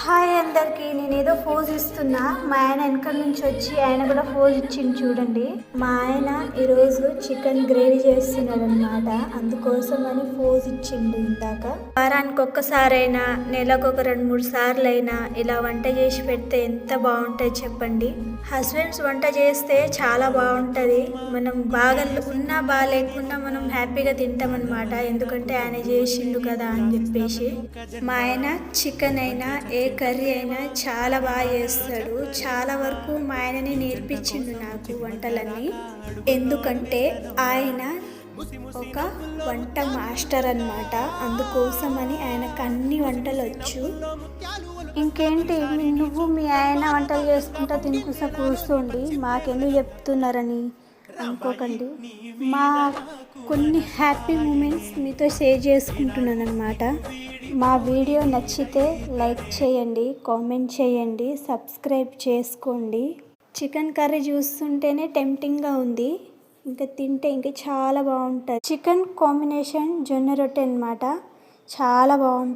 Hi అందరికి. నేనేదో pose ఇస్తున్నా, మా ఆయన వెనక నుంచి వచ్చి ఆయన కూడా ఫోజ్ ఇచ్చింది చూడండి. మా ఆయన ఈరోజు చికెన్ గ్రేవీ చేస్తున్నాడు అనమాట, అందుకోసం అని ఫోజ్ ఇచ్చిండు ఇందాక. వారానికి ఒక్కసారైనా, నెలకు ఒక 2-3 సార్లు అయినా ఇలా వంట చేసి పెడితే ఎంత బాగుంటుంది చెప్పండి. హస్బెండ్స్ వంట చేస్తే చాలా బాగుంటుంది. మనం బాగా ఉన్నా బాగాలేకున్నా మనం హ్యాపీగా తింటాం అనమాట, ఎందుకంటే ఆయన చేసిండు కదా అని చెప్పేసి. మా ఆయన చికెన్ అయినా ఏ కర్రీ అయినా చాలా బాగా చేస్తాడు. చాలా వరకు మా ఆయనని నేర్పించిండు నాకు వంటలన్నీ, ఎందుకంటే ఆయన ఒక వంట మాస్టర్ అన్నమాట. అందుకోసమని ఆయనకు అన్ని వంటలు వచ్చు. ఇంకేంటి నువ్వు మీ ఆయన వంటలు చేసుకుంటా తినుకుసా కూర్చోండి, మాకెందుకు చెప్తున్నారని అనుకోకండి. మా కొన్ని హ్యాపీ మూమెంట్స్ మీతో షేర్ చేసుకుంటున్నాను అనమాట. మా వీడియో నచ్చితే లైక్ చేయండి, కామెంట్ చేయండి, సబ్స్క్రైబ్ చేసుకోండి. చికెన్ కర్రీ చూస్తుంటేనే టెంప్టింగ్గా ఉంది, ఇంకా తింటే ఇంకా చాలా బాగుంటుంది. చికెన్ కాంబినేషన్ జొన్న రొట్టె అనమాట, చాలా బాగుంటుంది.